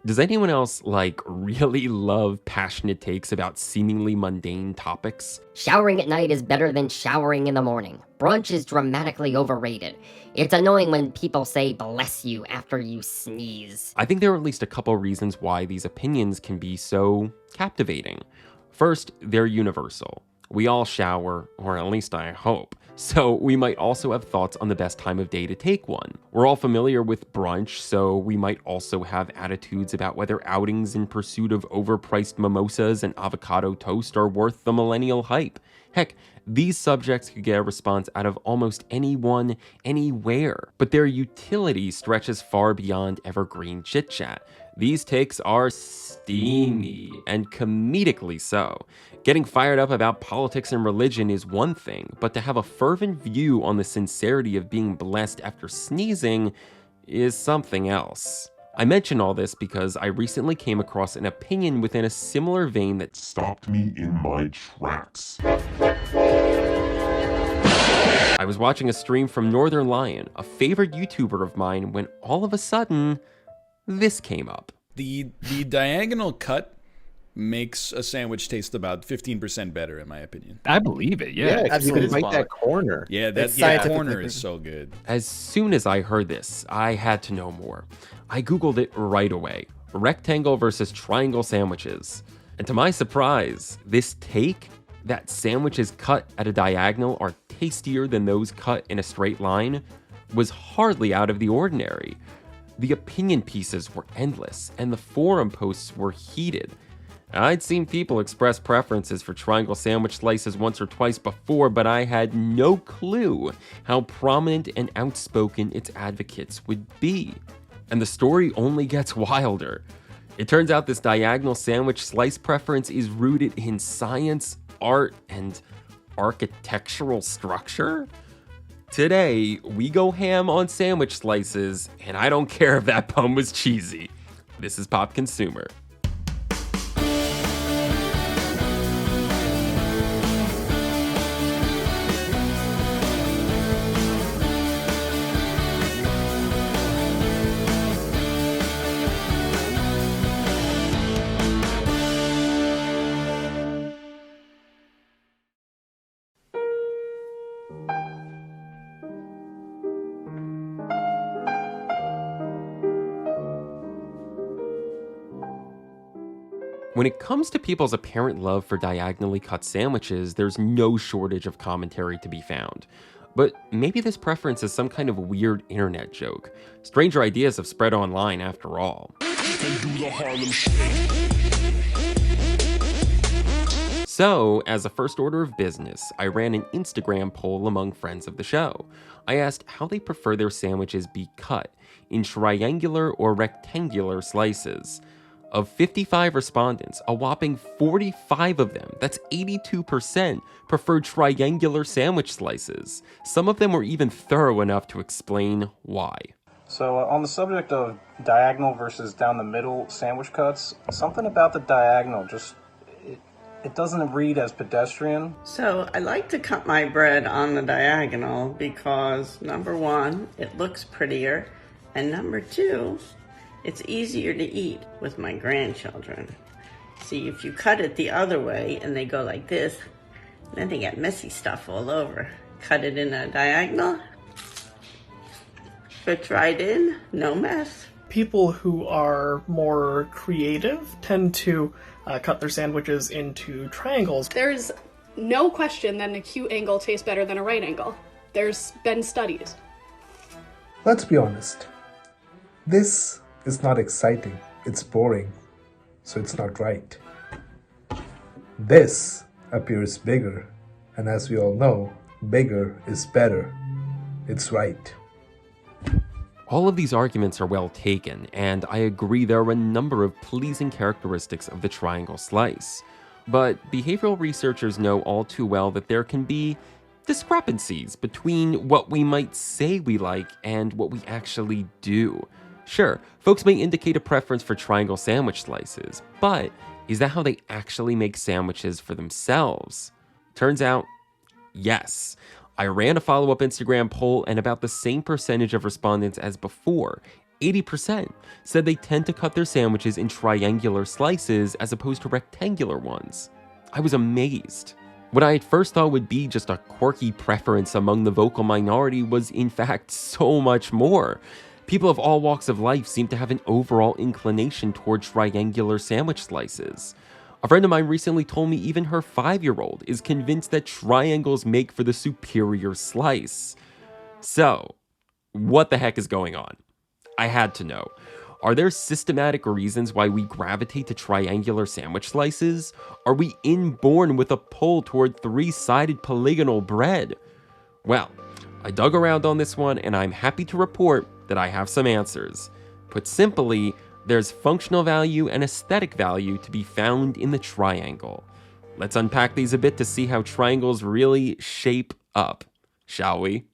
Does anyone else, really love passionate takes about seemingly mundane topics? Showering at night is better than showering in the morning. Brunch is dramatically overrated. It's annoying when people say bless you after you sneeze. I think there are at least a couple reasons why these opinions can be so captivating. First, they're universal. We all shower, or at least I hope. So we might also have thoughts on the best time of day to take one. We're all familiar with brunch, so we might also have attitudes about whether outings in pursuit of overpriced mimosas and avocado toast are worth the millennial hype. Heck, these subjects could get a response out of almost anyone, anywhere, but their utility stretches far beyond evergreen chit-chat. These takes are steamy, and comedically so. Getting fired up about politics and religion is one thing, but to have a fervent view on the sincerity of being blessed after sneezing is something else. I mention all this because I recently came across an opinion within a similar vein that Stopped me in my tracks. I was watching a stream from Northern Lion, a favorite YouTuber of mine, when all of a sudden, this came up. The diagonal cut makes a sandwich taste about 15% better, in my opinion. I believe it, yeah. Yeah, Absolutely. you can bite that corner. Yeah, It's that scientifically corner proven. is so good. As soon as I heard this, I had to know more. I Googled it right away. Rectangle versus triangle sandwiches. And to my surprise, this take that sandwiches cut at a diagonal are tastier than those cut in a straight line was hardly out of the ordinary. The opinion pieces were endless, and the forum posts were heated. I'd seen people express preferences for triangle sandwich slices once or twice before, but I had no clue how prominent and outspoken its advocates would be. And the story only gets wilder. It turns out this diagonal sandwich slice preference is rooted in science, art, and architectural structure? Today, we go ham on sandwich slices, and I don't care if that pun was cheesy. This is Pop Consumer. When it comes to people's apparent love for diagonally cut sandwiches, there's no shortage of commentary to be found. But maybe this preference is some kind of weird internet joke. Stranger ideas have spread online after all. So, as a first order of business, I ran an Instagram poll among friends of the show. I asked how they prefer their sandwiches be cut, in triangular or rectangular slices. Of 55 respondents, a whopping 45 of them, that's 82%, preferred triangular sandwich slices. Some of them were even thorough enough to explain why. So on the subject of diagonal versus down the middle sandwich cuts, something about the diagonal just, it doesn't read as pedestrian. So I like to cut my bread on the diagonal because number one, it looks prettier, and number two, it's easier to eat with my grandchildren. See, if you cut it the other way and they go like this, then they get messy stuff all over. Cut it in a diagonal, fits right in, no mess. People who are more creative tend to cut their sandwiches into triangles. There's no question that an acute angle tastes better than a right angle. There's been studies. Let's be honest. This is not exciting, it's boring, so it's not right. This appears bigger, and as we all know, bigger is better. It's right. All of these arguments are well taken, and I agree there are a number of pleasing characteristics of the triangle slice. But behavioral researchers know all too well that there can be discrepancies between what we might say we like and what we actually do. Sure, folks may indicate a preference for triangle sandwich slices, but is that how they actually make sandwiches for themselves? Turns out, yes. I ran a follow-up Instagram poll, and about the same percentage of respondents as before, 80% said they tend to cut their sandwiches in triangular slices as opposed to rectangular ones. I was amazed. What I at first thought would be just a quirky preference among the vocal minority was in fact so much more. People of all walks of life seem to have an overall inclination toward triangular sandwich slices. A friend of mine recently told me even her 5-year-old is convinced that triangles make for the superior slice. So, what the heck is going on? I had to know. Are there systematic reasons why we gravitate to triangular sandwich slices? Are we inborn with a pull toward 3-sided polygonal bread? Well, I dug around on this one and I'm happy to report that I have some answers. Put simply, there's functional value and aesthetic value to be found in the triangle. Let's unpack these a bit to see how triangles really shape up, shall we?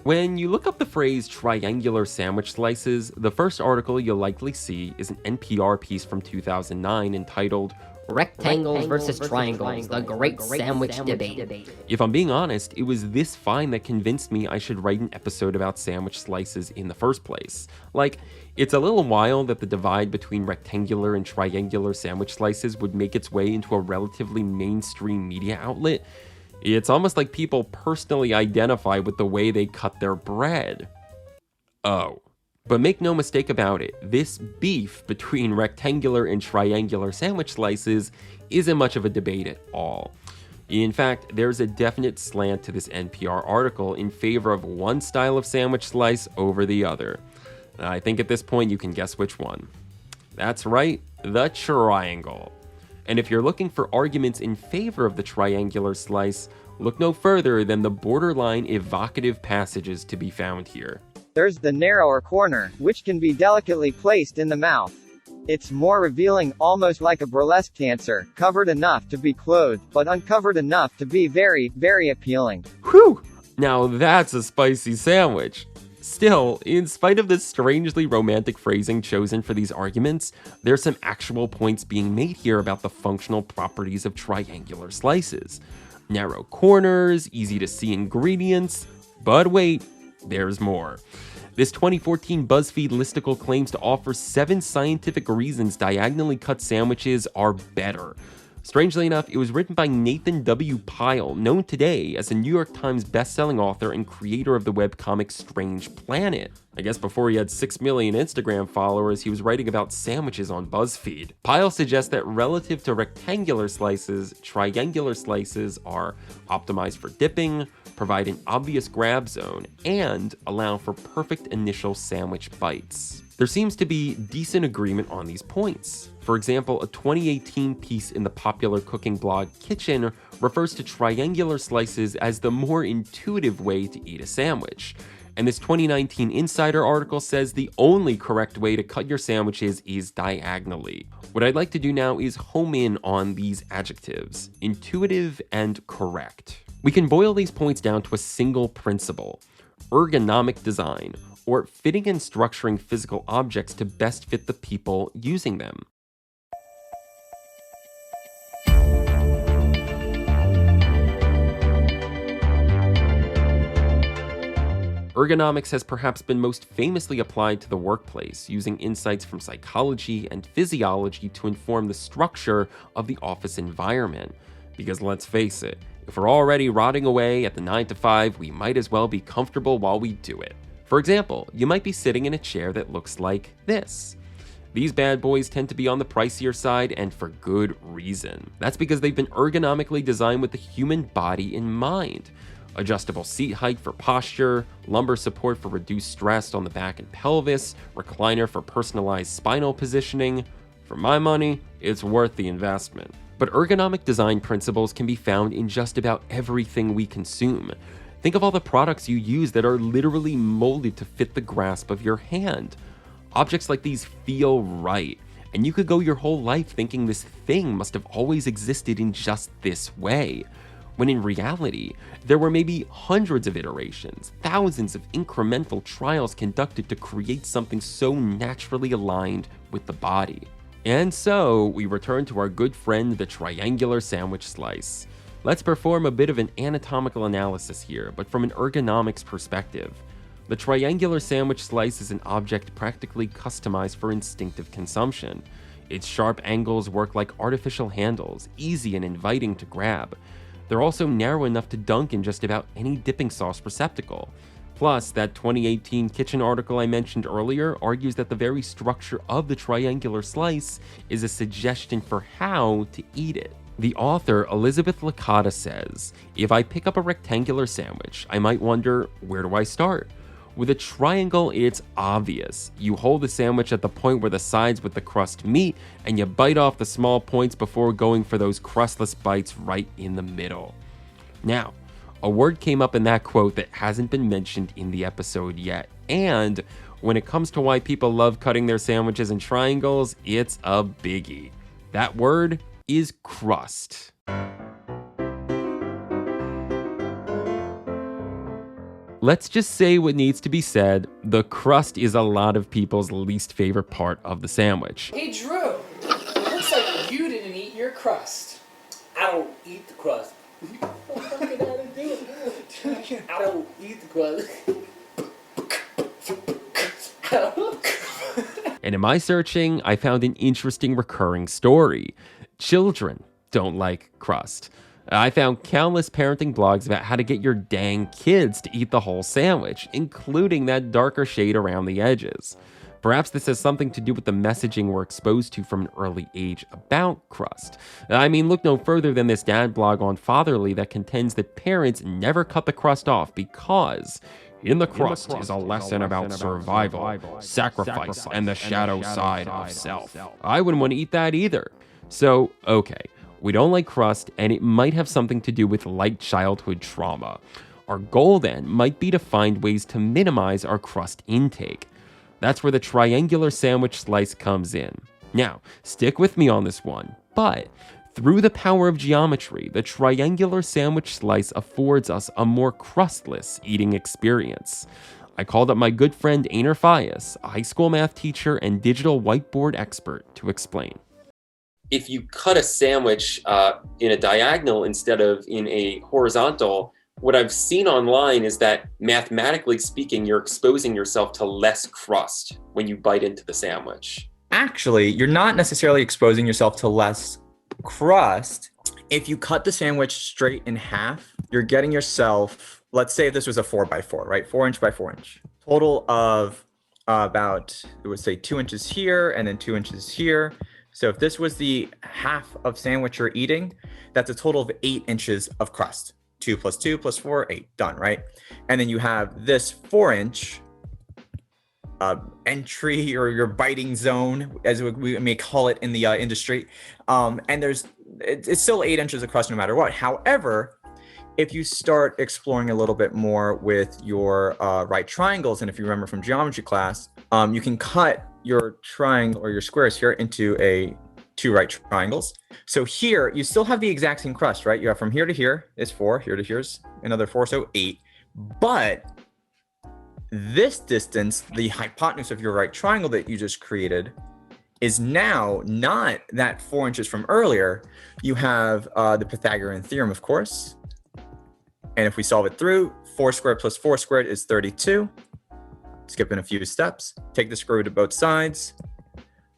When you look up the phrase triangular sandwich slices, the first article you'll likely see is an NPR piece from 2009 entitled Rectangles versus Triangles, the Great Sandwich Debate. If I'm being honest, it was this find that convinced me I should write an episode about sandwich slices in the first place. Like, it's a little wild that the divide between rectangular and triangular sandwich slices would make its way into a relatively mainstream media outlet. It's almost like people personally identify with the way they cut their bread. Oh. But make no mistake about it, this beef between rectangular and triangular sandwich slices isn't much of a debate at all. In fact, there's a definite slant to this NPR article in favor of one style of sandwich slice over the other. I think at this point you can guess which one. That's right, the triangle. And if you're looking for arguments in favor of the triangular slice, look no further than the borderline evocative passages to be found here. There's the narrower corner, which can be delicately placed in the mouth. It's more revealing, almost like a burlesque dancer, covered enough to be clothed, but uncovered enough to be very, very appealing. Whew! Now that's a spicy sandwich. Still, in spite of the strangely romantic phrasing chosen for these arguments, there's some actual points being made here about the functional properties of triangular slices. Narrow corners, easy to see ingredients, but wait, there's more. This 2014 BuzzFeed listicle claims to offer 7 scientific reasons diagonally cut sandwiches are better. Strangely enough, it was written by Nathan W. Pyle, known today as a New York Times bestselling author and creator of the webcomic Strange Planet. I guess before he had 6 million Instagram followers, he was writing about sandwiches on BuzzFeed. Pyle suggests that relative to rectangular slices, triangular slices are optimized for dipping, provide an obvious grab zone, and allow for perfect initial sandwich bites. There seems to be decent agreement on these points. For example, a 2018 piece in the popular cooking blog Kitchen refers to triangular slices as the more intuitive way to eat a sandwich. And this 2019 Insider article says the only correct way to cut your sandwiches is diagonally. What I'd like to do now is home in on these adjectives, intuitive and correct. We can boil these points down to a single principle: ergonomic design, or fitting and structuring physical objects to best fit the people using them. Ergonomics has perhaps been most famously applied to the workplace, using insights from psychology and physiology to inform the structure of the office environment. Because let's face it, if we're already rotting away at the 9 to 5, we might as well be comfortable while we do it. For example, you might be sitting in a chair that looks like this. These bad boys tend to be on the pricier side, and for good reason. That's because they've been ergonomically designed with the human body in mind. Adjustable seat height for posture, lumbar support for reduced stress on the back and pelvis, recliner for personalized spinal positioning. For my money, it's worth the investment. But ergonomic design principles can be found in just about everything we consume. Think of all the products you use that are literally molded to fit the grasp of your hand. Objects like these feel right, and you could go your whole life thinking this thing must have always existed in just this way, when in reality, there were maybe hundreds of iterations, thousands of incremental trials conducted to create something so naturally aligned with the body. And so, we return to our good friend the triangular sandwich slice. Let's perform a bit of an anatomical analysis here, but from an ergonomics perspective. The triangular sandwich slice is an object practically customized for instinctive consumption. Its sharp angles work like artificial handles, easy and inviting to grab. They're also narrow enough to dunk in just about any dipping sauce receptacle. Plus, that 2018 kitchen article I mentioned earlier argues that the very structure of the triangular slice is a suggestion for how to eat it. The author, Elizabeth Licata, says, "If I pick up a rectangular sandwich, I might wonder, where do I start? With a triangle, it's obvious. You hold the sandwich at the point where the sides with the crust meet, and you bite off the small points before going for those crustless bites right in the middle." Now, a word came up in that quote that hasn't been mentioned in the episode yet, and when it comes to why people love cutting their sandwiches in triangles, it's a biggie. That word is crust. Let's just say what needs to be said. The crust is a lot of people's least favorite part of the sandwich. Hey Drew, looks like you didn't eat your crust. I don't eat the crust. I don't eat the crust. And in my searching, I found an interesting recurring story. Children don't like crust. I found countless parenting blogs about how to get your dang kids to eat the whole sandwich, including that darker shade around the edges. Perhaps this has something to do with the messaging we're exposed to from an early age about crust. I mean, look no further than this dad blog on Fatherly that contends that parents never cut the crust off because in the crust is a lesson about survival, sacrifice, and the shadow side of self. I wouldn't want to eat that either. So, okay, we don't like crust, and it might have something to do with light childhood trauma. Our goal then might be to find ways to minimize our crust intake. That's where the triangular sandwich slice comes in. Now, stick with me on this one, but through the power of geometry, the triangular sandwich slice affords us a more crustless eating experience. I called up my good friend Aner Fias, a high school math teacher and digital whiteboard expert, to explain. If you cut a sandwich in a diagonal instead of in a horizontal, what I've seen online is that mathematically speaking, you're exposing yourself to less crust when you bite into the sandwich. Actually, you're not necessarily exposing yourself to less crust. If you cut the sandwich straight in half, you're getting yourself, let's say if this was a 4x4, right? 4 inch by 4 inch. Total of about, it would say 2 inches here and then 2 inches here. So if this was the half of sandwich you're eating, that's a total of 8 inches of crust. 2 plus 2 plus 4, 8, done, right? And then you have this 4-inch entry or your biting zone, as we may call it in the industry. And it's still 8 inches of crust no matter what. However, if you start exploring a little bit more with your right triangles, and if you remember from geometry class, you can cut your triangle or your squares here into two right triangles. So here you still have the exact same crust, right? You have from here to here is 4, here to here's another 4, so 8. But this distance, the hypotenuse of your right triangle that you just created, is now not that 4 inches from earlier. You have the Pythagorean theorem, of course. And if we solve it through, 4 squared plus 4 squared is 32. Skipping a few steps, take the square root of both sides.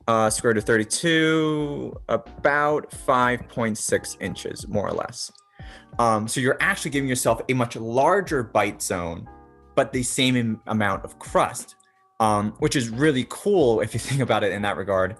Square root of 32, about 5.6 inches, more or less. So you're actually giving yourself a much larger bite zone, but the same amount of crust, which is really cool if you think about it in that regard,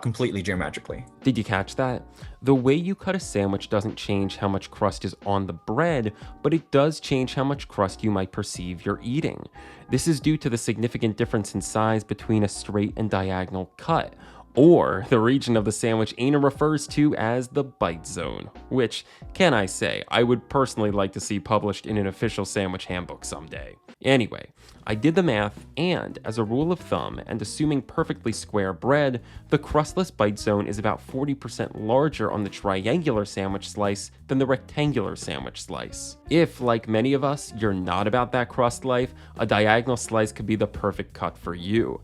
completely geometrically. Did you catch that? The way you cut a sandwich doesn't change how much crust is on the bread, but it does change how much crust you might perceive you're eating. This is due to the significant difference in size between a straight and diagonal cut, or the region of the sandwich Aner refers to as the bite zone, which, can I say, I would personally like to see published in an official sandwich handbook someday. Anyway, I did the math, and as a rule of thumb, and assuming perfectly square bread, the crustless bite zone is about 40% larger on the triangular sandwich slice than the rectangular sandwich slice. If, like many of us, you're not about that crust life, a diagonal slice could be the perfect cut for you.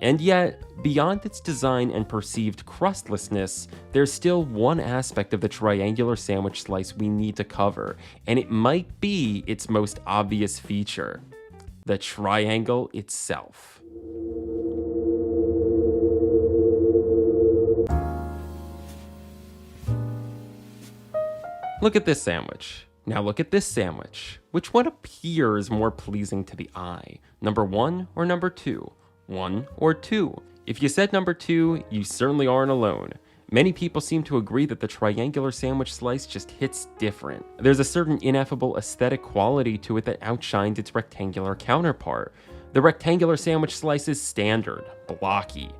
And yet, beyond its design and perceived crustlessness, there's still one aspect of the triangular sandwich slice we need to cover, and it might be its most obvious feature: the triangle itself. Look at this sandwich. Now look at this sandwich. Which one appears more pleasing to the eye? Number 1 or number 2? 1 or 2? If you said number 2, you certainly aren't alone. Many people seem to agree that the triangular sandwich slice just hits different. There's a certain ineffable aesthetic quality to it that outshines its rectangular counterpart. The rectangular sandwich slice is standard, blocky.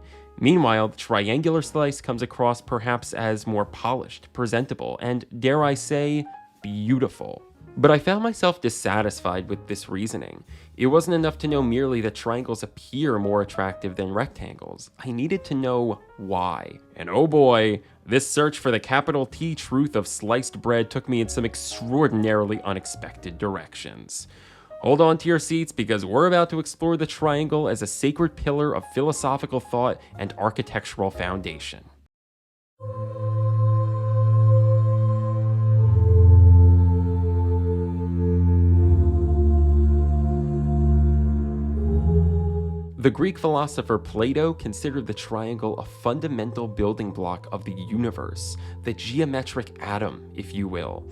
Meanwhile, the triangular slice comes across perhaps as more polished, presentable, and, dare I say, beautiful. But I found myself dissatisfied with this reasoning. It wasn't enough to know merely that triangles appear more attractive than rectangles. I needed to know why. And oh boy, this search for the capital T truth of sliced bread took me in some extraordinarily unexpected directions. Hold on to your seats, because we're about to explore the triangle as a sacred pillar of philosophical thought and architectural foundation. The Greek philosopher Plato considered the triangle a fundamental building block of the universe, the geometric atom, if you will.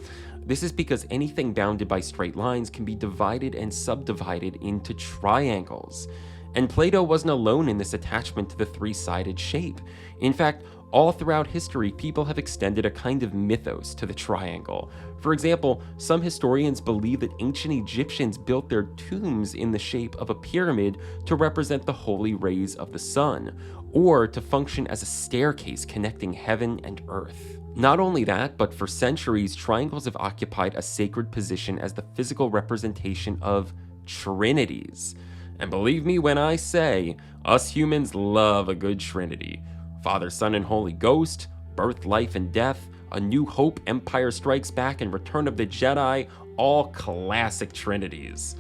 This is because anything bounded by straight lines can be divided and subdivided into triangles. And Plato wasn't alone in this attachment to the three-sided shape. In fact, all throughout history, people have extended a kind of mythos to the triangle. For example, some historians believe that ancient Egyptians built their tombs in the shape of a pyramid to represent the holy rays of the sun, or to function as a staircase connecting heaven and earth. Not only that, but for centuries, triangles have occupied a sacred position as the physical representation of trinities. And believe me when I say, us humans love a good trinity. Father, Son, and Holy Ghost, birth, life, and death, A New Hope, Empire Strikes Back, and Return of the Jedi, all classic trinities.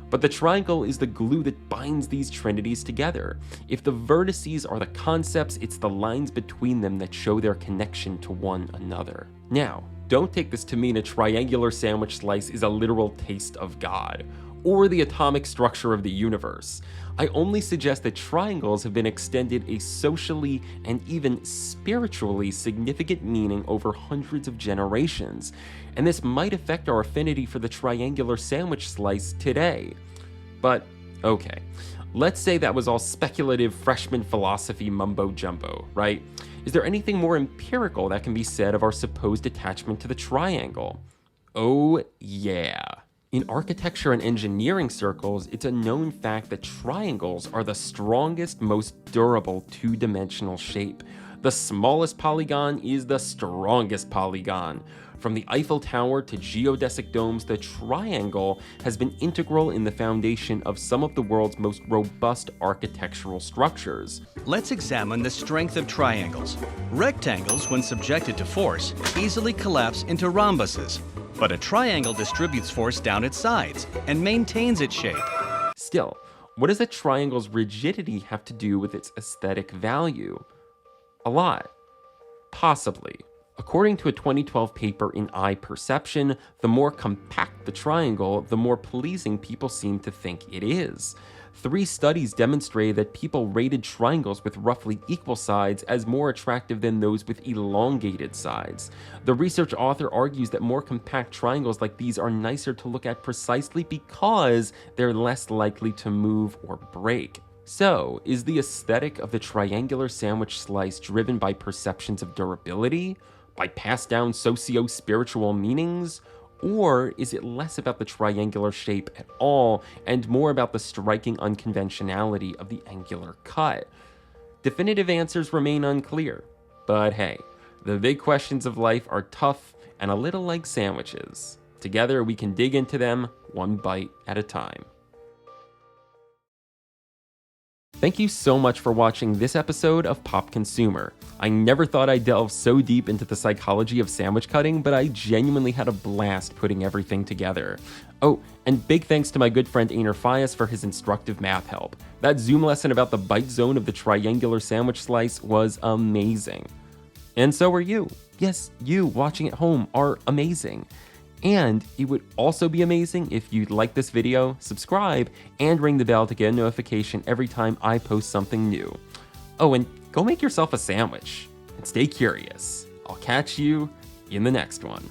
But the triangle is the glue that binds these trinities together. If the vertices are the concepts, it's the lines between them that show their connection to one another. Now, don't take this to mean a triangular sandwich slice is a literal taste of God, or the atomic structure of the universe. I only suggest that triangles have been extended a socially and even spiritually significant meaning over hundreds of generations, and this might affect our affinity for the triangular sandwich slice today. But, okay, let's say that was all speculative freshman philosophy mumbo-jumbo, right? Is there anything more empirical that can be said of our supposed attachment to the triangle? Oh yeah. In architecture and engineering circles, it's a known fact that triangles are the strongest, most durable two-dimensional shape. The smallest polygon is the strongest polygon. From the Eiffel Tower to geodesic domes, the triangle has been integral in the foundation of some of the world's most robust architectural structures. Let's examine the strength of triangles. Rectangles, when subjected to force, easily collapse into rhombuses. But a triangle distributes force down its sides and maintains its shape. Still, what does a triangle's rigidity have to do with its aesthetic value? A lot. Possibly. According to a 2012 paper in Eye Perception, the more compact the triangle, the more pleasing people seem to think it is. 3 studies demonstrated that people rated triangles with roughly equal sides as more attractive than those with elongated sides. The research author argues that more compact triangles like these are nicer to look at precisely because they're less likely to move or break. So, is the aesthetic of the triangular sandwich slice driven by perceptions of durability? By passed down socio-spiritual meanings? Or is it less about the triangular shape at all and more about the striking unconventionality of the angular cut? Definitive answers remain unclear, but hey, the big questions of life are tough and a little like sandwiches. Together we can dig into them one bite at a time. Thank you so much for watching this episode of Pop Consumer. I never thought I'd delve so deep into the psychology of sandwich cutting, but I genuinely had a blast putting everything together. Oh, and big thanks to my good friend Einar Fias for his instructive math help. That Zoom lesson about the bite zone of the triangular sandwich slice was amazing. And so are you. Yes, you watching at home are amazing. And it would also be amazing if you'd like this video, subscribe, and ring the bell to get a notification every time I post something new. Oh, and go make yourself a sandwich and stay curious. I'll catch you in the next one.